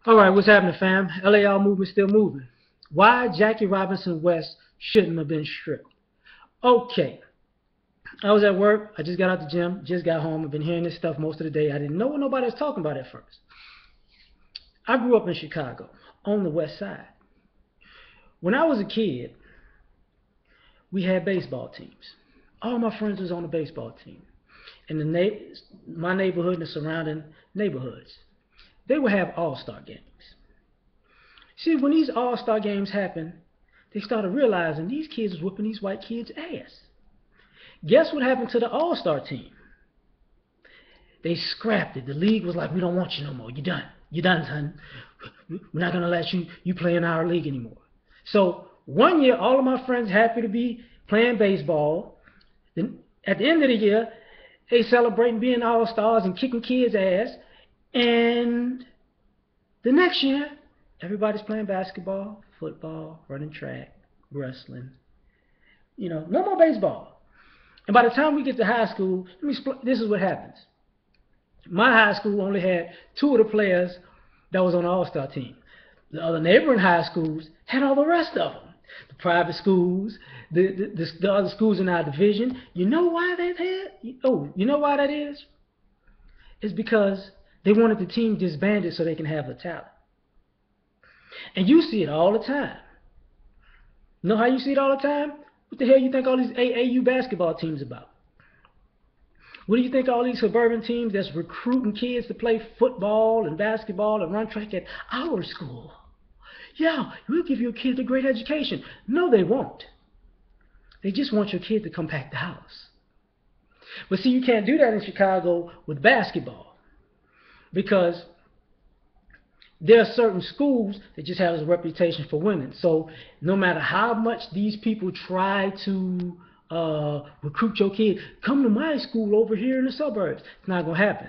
All right, what's happening, fam? LAL movement still moving. Why Jackie Robinson West shouldn't have been stripped? Okay, I was at work. I just got out the gym. Just got home. I've been hearing this stuff most of the day. I didn't know what nobody was talking about at first. I grew up in Chicago on the West Side. When I was a kid, we had baseball teams. All my friends was on the baseball team. In my neighborhood and the surrounding neighborhoods, they would have all-star games. See, when these all-star games happened, they started realizing these kids was whooping these white kids' ass. Guess what happened to the all-star team? They scrapped it. The league was like, we don't want you no more. You're done. You're done, son. We're not going to let you play in our league anymore. So one year, all of my friends happy to be playing baseball. Then at the end of the year, they celebrating being all-stars and kicking kids' ass. And the next year, everybody's playing basketball, football, running track, wrestling. No more baseball. And by the time we get to high school, this is what happens. My high school only had two of the players that was on the all-star team. The other neighboring high schools had all the rest of them. The private schools, the other schools in our division. You know why they had? Oh, you know why that is? It's because they wanted the team disbanded so they can have the talent. And you see it all the time. You know how you see it all the time? What the hell you think all these AAU basketball teams about? What do you think all these suburban teams that's recruiting kids to play football and basketball and run track at our school? Yeah, we'll give your kids a great education. No, they won't. They just want your kid to come pack the house. But see, you can't do that in Chicago with basketball because there are certain schools that just have a reputation for winning. So no matter how much these people try to recruit your kid, come to my school over here in the suburbs, it's not going to happen.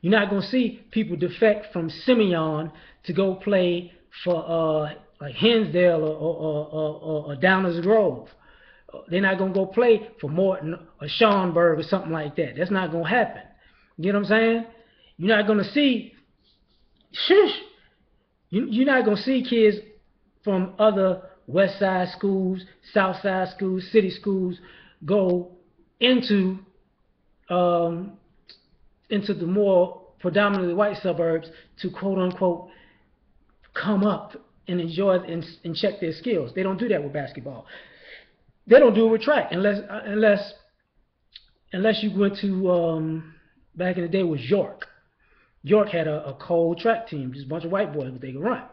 You're not going to see people defect from Simeon to go play for like Hinsdale or Downers Grove. They're not going to go play for Morton or Schaumburg or something like that. That's not going to happen. You know what I'm saying? You're not going to see, shush, you're not going to see kids from other West Side schools, South Side schools, city schools go into the more predominantly white suburbs to quote unquote come up and enjoy and check their skills. They don't do that with basketball. They don't do it with track unless you went to back in the day it was York. York had a cold track team, just a bunch of white boys, but they could run.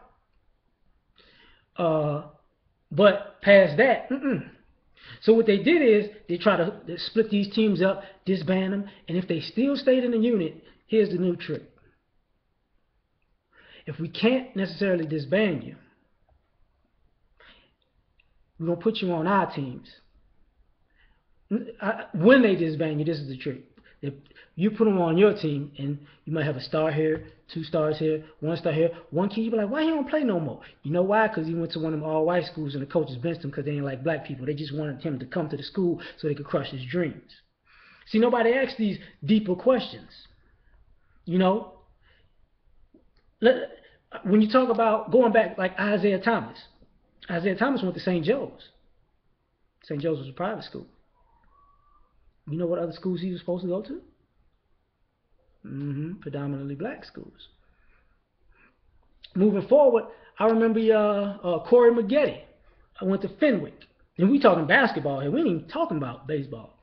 But past that, So what they did is they try to split these teams up, disband them, and if they still stayed in the unit, here's the new trick. If we can't necessarily disband you, we're going to put you on our teams. When they disband you, this is the trick. If you put them on your team, and you might have a star here, two stars here, one star here, one kid, you be like, why he don't play no more? You know why? Because he went to one of them all-white schools, and the coaches benched him because they didn't like black people. They just wanted him to come to the school so they could crush his dreams. See, nobody asks these deeper questions. You know? When you talk about going back like Isaiah Thomas went to St. Joe's. St. Joe's was a private school. You know what other schools he was supposed to go to? Predominantly black schools. Moving forward, I remember Corey Maggette. I went to Fenwick. And we talking basketball here. We ain't even talking about baseball.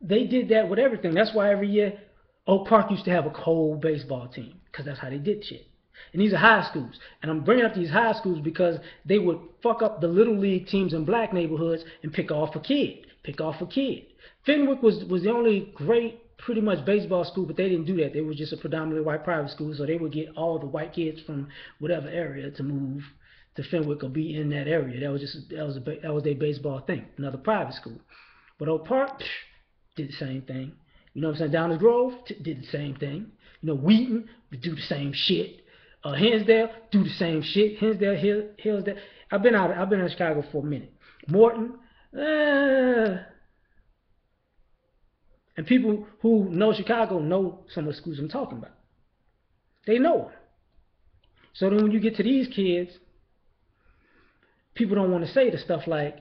They did that with everything. That's why every year Oak Park used to have a cold baseball team because that's how they did shit. And these are high schools. And I'm bringing up these high schools because they would fuck up the little league teams in black neighborhoods and pick off a kid. Fenwick was the only great, pretty much baseball school, but they didn't do that. They were just a predominantly white private school, so they would get all the white kids from whatever area to move to Fenwick or be in that area. That was their baseball thing. Another private school. But Oak Park did the same thing. You know what I'm saying? Downers Grove did the same thing. Wheaton would do the same shit. Hinsdale do the same shit. Hillsdale. I've been in Chicago for a minute. Morton, And people who know Chicago know some of the schools I'm talking about. They know them. So then when you get to these kids, people don't want to say the stuff like,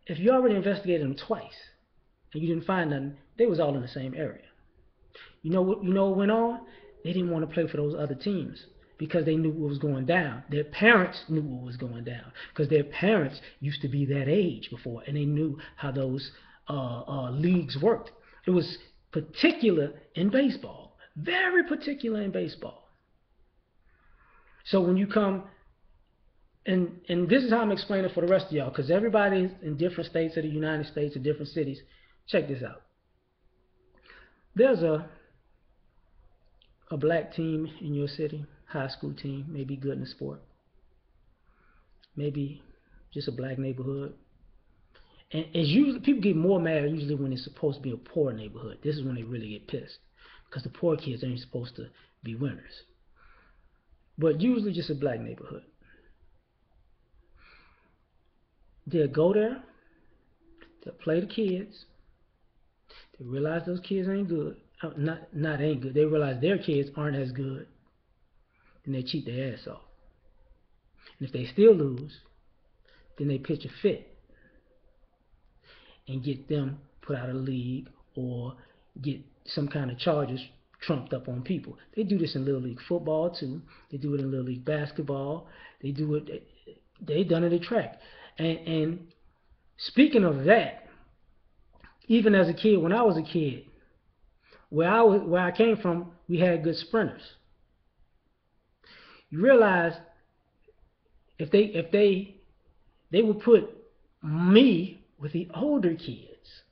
if you already investigated them twice and you didn't find nothing, they was all in the same area. You know what went on? They didn't want to play for those other teams because they knew what was going down. Their parents knew what was going down because their parents used to be that age before, and they knew how those leagues worked. It was particular in baseball, very particular in baseball. So when you come, and this is how I'm explaining it for the rest of y'all, because everybody in different states of the United States or different cities, check this out. There's a black team in your city, high school team, maybe good in the sport, maybe just a black neighborhood. And it's usually, people get more mad usually when it's supposed to be a poor neighborhood. This is when they really get pissed, because the poor kids ain't supposed to be winners. But usually just a black neighborhood. They'll go there, they'll play the kids, they realize those kids ain't good. Not ain't good. They realize their kids aren't as good, and they cheat their ass off. And if they still lose, then they pitch a fit and get them put out of the league or get some kind of charges trumped up on people. They do this in Little League football too. They do it in Little League basketball. They do it. They done it at track. And speaking of that, even as a kid, when I was a kid, where I came from, we had good sprinters. You realize if they would put me with the older kids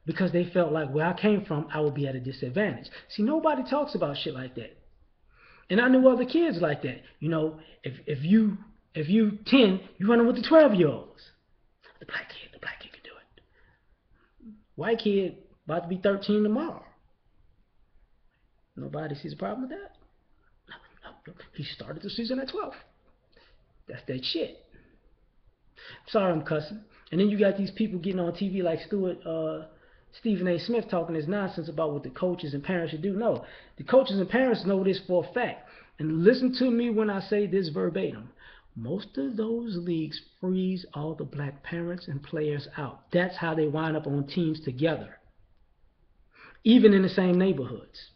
because they felt like where I came from, I would be at a disadvantage. See, nobody talks about shit like that. And I knew other kids like that. You know, if you 10, you running with the 12-year-olds. The black kid can do it. White kid about to be 13 tomorrow. Nobody sees a problem with that. No. He started the season at 12. That's that shit. Sorry I'm cussing. And then you got these people getting on TV like Stephen A. Smith talking this nonsense about what the coaches and parents should do. No, the coaches and parents know this for a fact. And listen to me when I say this verbatim. Most of those leagues freeze all the black parents and players out. That's how they wind up on teams together, even in the same neighborhoods.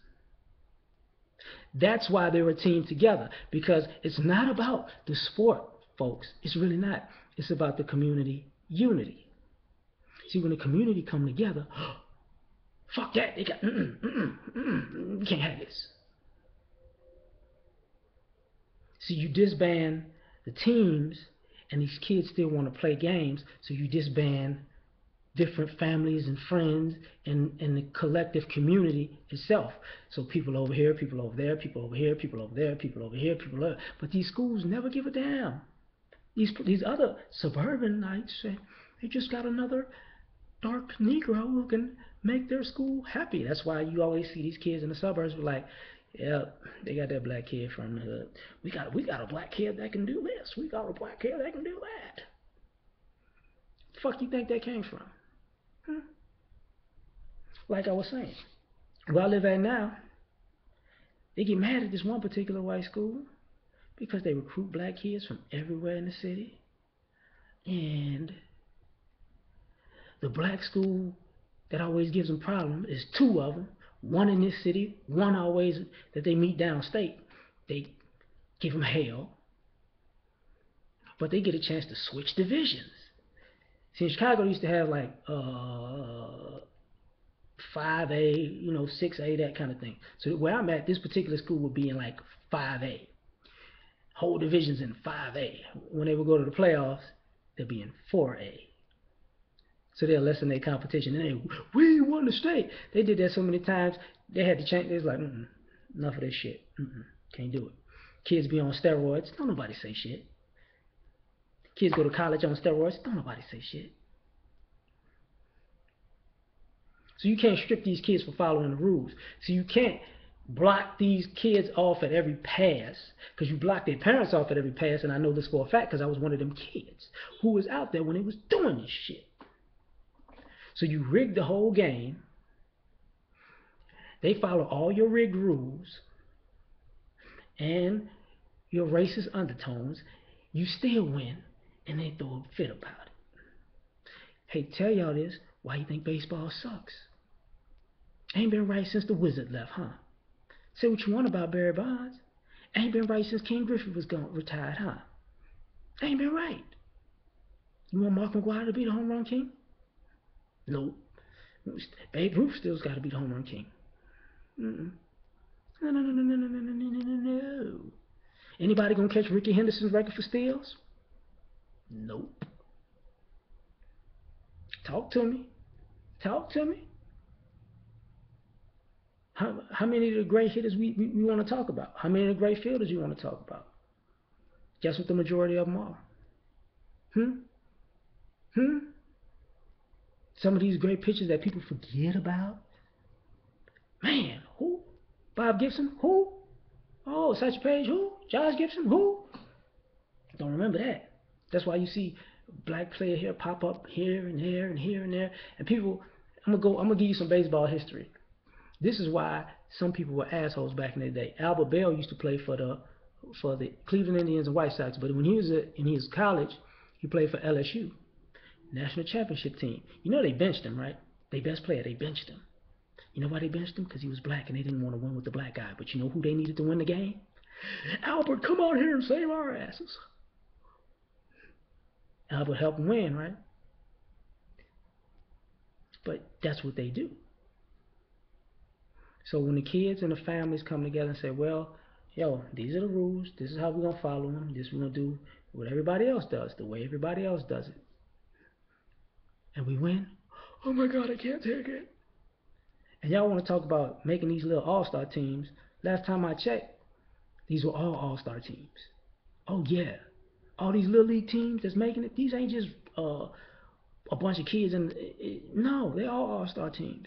That's why they're a team together, because it's not about the sport, folks. It's really not. It's about the community unity. See, when the community come together, fuck that. They got, we can't have this. See, you disband the teams, and these kids still want to play games, so you disband different families and friends and the collective community itself. So people over here, people over there, people over here, people over there, people over here, people over there. But these schools never give a damn. These other suburbanites say they just got another dark Negro who can make their school happy. That's why you always see these kids in the suburbs be like, yeah, they got that black kid from the hood. We got a black kid that can do this. We got a black kid that can do that. The fuck you think that came from? Like I was saying, where I live at now, they get mad at this one particular white school because they recruit black kids from everywhere in the city. And the black school that always gives them problems is two of them. One in this city, one always that they meet downstate. They give them hell. But they get a chance to switch divisions. See, in Chicago, they used to have like 5A, 6A, that kind of thing. So where I'm at, this particular school would be in like 5A. Whole divisions in 5A. When they would go to the playoffs, they'll be in 4A. So they'll lessen their competition. And we won the state. They did that so many times, they had to change. They was like, enough of this shit. Can't do it. Kids be on steroids. Don't nobody say shit. Kids go to college on steroids. Don't nobody say shit. So you can't strip these kids for following the rules. So you can't block these kids off at every pass, because you block their parents off at every pass. And I know this for a fact because I was one of them kids who was out there when they was doing this shit. So you rig the whole game. They follow all your rigged rules and your racist undertones. You still win, and they throw a fit about it. Hey, tell y'all this. Why you think baseball sucks? Ain't been right since the Wizard left, huh? Say what you want about Barry Bonds. Ain't been right since Ken Griffey was retired, huh? Ain't been right. You want Mark McGwire to be the home run king? Nope. Babe Ruth still's got to be the home run king. No. Anybody gonna catch Ricky Henderson's record for steals? Nope. Talk to me. Talk to me. How many of the great hitters we want to talk about? How many of the great fielders you want to talk about? Guess what the majority of them are? Some of these great pitchers that people forget about. Man, who? Bob Gibson? Who? Oh, Satchel Paige? Who? Josh Gibson? Who? Don't remember that. That's why you see black player here pop up here and there and here and there. And people, I'm gonna give you some baseball history. This is why some people were assholes back in the day. Albert Bell used to play for the Cleveland Indians and White Sox, but when he was in his college, he played for LSU, National Championship team. You know they benched him, right? Their best player, they benched him. You know why they benched him? Because he was black and they didn't want to win with the black guy. But you know who they needed to win the game? Albert, come out here and save our asses. Albert helped them win, right? But that's what they do. So when the kids and the families come together and say, well, yo, these are the rules. This is how we're going to follow them. This we're going to do what everybody else does, the way everybody else does it. And we win. Oh my God, I can't take it. And y'all want to talk about making these little all-star teams. Last time I checked, these were all all-star teams. Oh yeah. All these little league teams that's making it, these ain't just a bunch of kids. No, they're all all-star teams.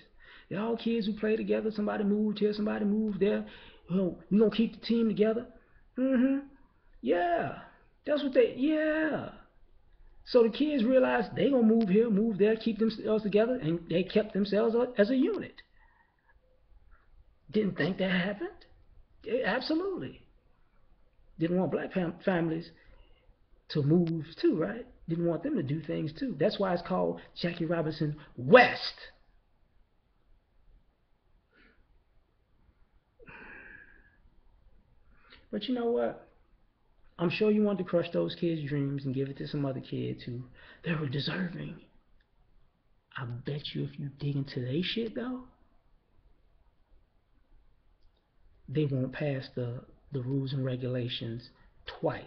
They're all kids who play together. Somebody moved here, somebody moved there. We're going to keep the team together. Yeah. That's what yeah. So the kids realized they going to move here, move there, keep themselves together, and they kept themselves as a unit. Didn't think that happened? Absolutely. Didn't want black families to move too, right? Didn't want them to do things too. That's why it's called Jackie Robinson West. But you know what? I'm sure you wanted to crush those kids' dreams and give it to some other kids who they were deserving. I bet you if you dig into their shit though, they won't pass the rules and regulations twice.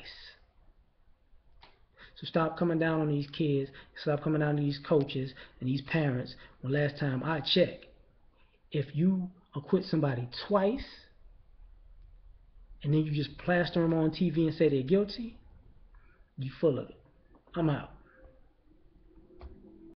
So stop coming down on these kids, stop coming down on these coaches and these parents. When last time I checked, if you acquit somebody twice and then you just plaster them on TV and say they're guilty, you full of it. I'm out.